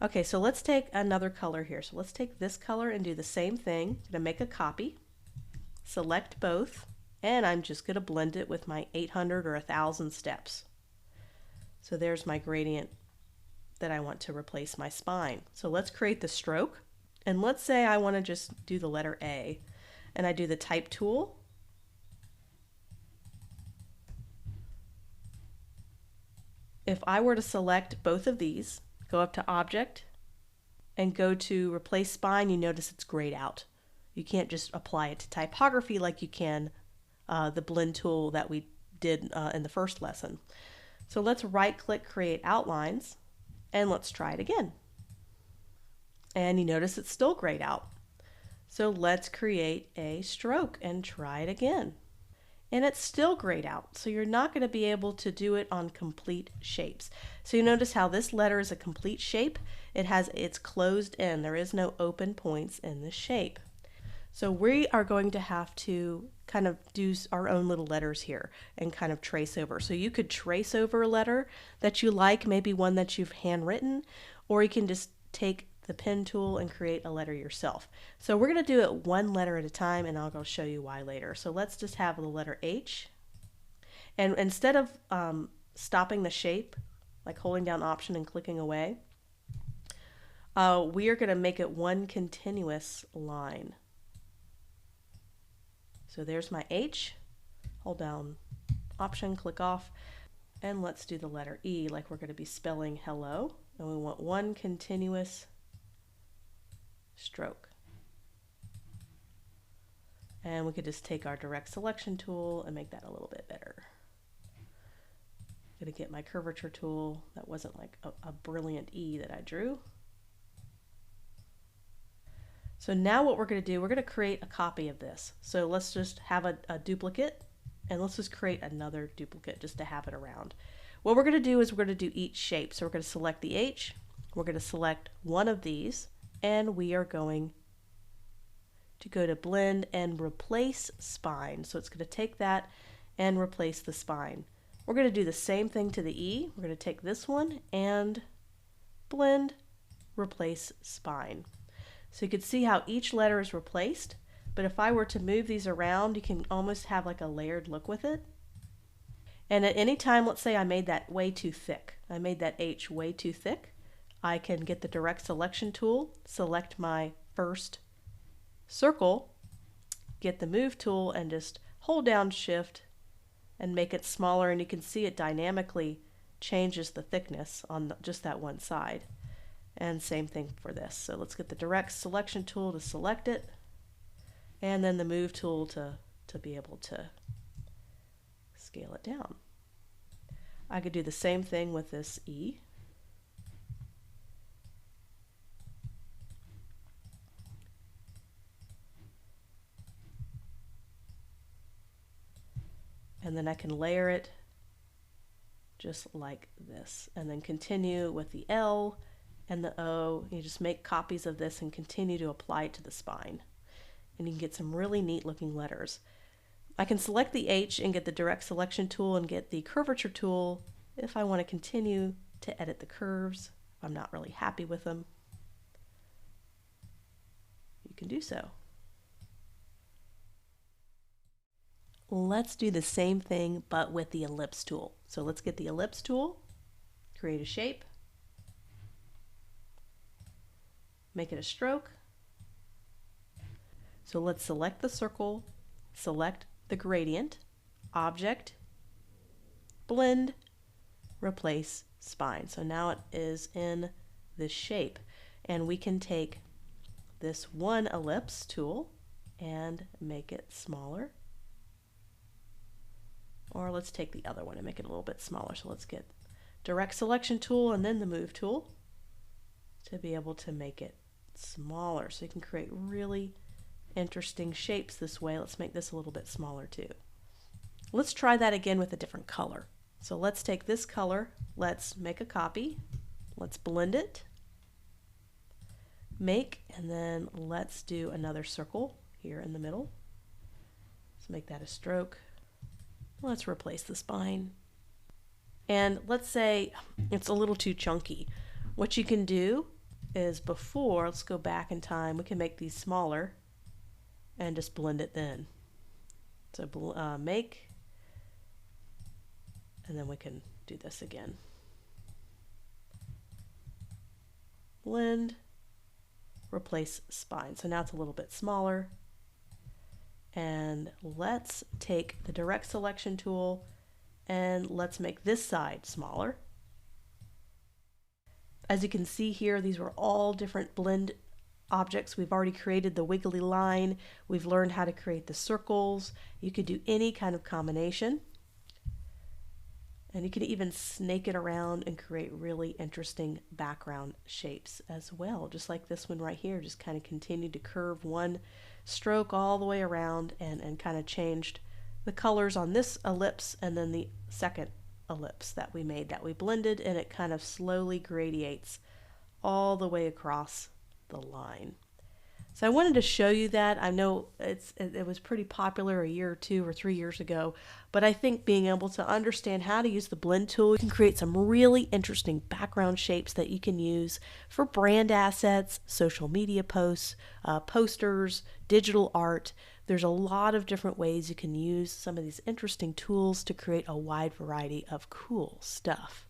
Okay, so let's take another color here. So let's take this color and do the same thing. I'm gonna make a copy, select both, and I'm just gonna blend it with my 800 or 1000 steps. So there's my gradient that I want to replace my spine. So let's create the stroke. And let's say I want to just do the letter A. And I do the type tool. If I were to select both of these, go up to Object, and go to Replace Spine, you notice it's grayed out. You can't just apply it to typography like you can the blend tool that we did in the first lesson. So let's right-click Create Outlines, and let's try it again. And you notice it's still grayed out. So let's create a stroke and try it again. And it's still grayed out, so you're not going to be able to do it on complete shapes. So you notice how this letter is a complete shape. It's closed in. There is no open points in the shape. So we are going to have to kind of do our own little letters here and kind of trace over. So you could trace over a letter that you like, maybe one that you've handwritten, or you can just take the pen tool and create a letter yourself. So we're going to do it one letter at a time, and I'll go show you why later. So let's just have the letter H. And instead of stopping the shape, like holding down Option and clicking away, we are going to make it one continuous line. So there's my H. Hold down Option, click off, and let's do the letter E like we're going to be spelling hello. And we want one continuous stroke. And we could just take our direct selection tool and make that a little bit better. I'm going to get my curvature tool. That wasn't like a brilliant E that I drew. So now what we're going to do, we're going to create a copy of this. So let's just have a duplicate, and let's just create another duplicate just to have it around. What we're going to do is we're going to do each shape. So we're going to select the H, we're going to select one of these, and we are going to go to Blend and Replace Spine. So it's going to take that and replace the spine. We're going to do the same thing to the E. We're going to take this one and Blend, Replace Spine. So you can see how each letter is replaced, but if I were to move these around, you can almost have like a layered look with it. And at any time, let's say I made that way too thick. I made that H way too thick. I can get the direct selection tool, select my first circle, get the move tool, and just hold down Shift and make it smaller, and you can see it dynamically changes the thickness on just that one side. And same thing for this. So let's get the direct selection tool to select it, and then the move tool to be able to scale it down. I could do the same thing with this E. And then I can layer it just like this, and then continue with the L and the O. You just make copies of this and continue to apply it to the spine. And you can get some really neat looking letters. I can select the H and get the direct selection tool and get the curvature tool if I want to continue to edit the curves. If I'm not really happy with them, you can do so. Let's do the same thing but with the ellipse tool. So let's get the ellipse tool, create a shape, make it a stroke. So let's select the circle, select the gradient, Object, Blend, Replace Spine. So now it is in this shape, and we can take this one ellipse tool and make it smaller. Or let's take the other one and make it a little bit smaller. So let's get direct selection tool and then the move tool to be able to make it smaller. So you can create really interesting shapes this way. Let's make this a little bit smaller too. Let's try that again with a different color. So let's take this color, let's make a copy, let's blend it, make, and then let's do another circle here in the middle. Let's make that a stroke. Let's replace the spine. And let's say it's a little too chunky. What you can do is before, let's go back in time, we can make these smaller and just blend it then. So make, and then we can do this again. Blend, replace spine. So now it's a little bit smaller. And let's take the direct selection tool and let's make this side smaller. As you can see here, these were all different blend objects. We've already created the wiggly line. We've learned how to create the circles. You could do any kind of combination. And you can even snake it around and create really interesting background shapes as well. Just like this one right here, just kind of continued to curve one stroke all the way around and kind of changed the colors on this ellipse and then the second ellipse that we made that we blended, and it kind of slowly gradiates all the way across the line. So I wanted to show you that. I know it was pretty popular a year or 2 or 3 years ago, but I think being able to understand how to use the blend tool, you can create some really interesting background shapes that you can use for brand assets, social media posts, posters, digital art. There's a lot of different ways you can use some of these interesting tools to create a wide variety of cool stuff.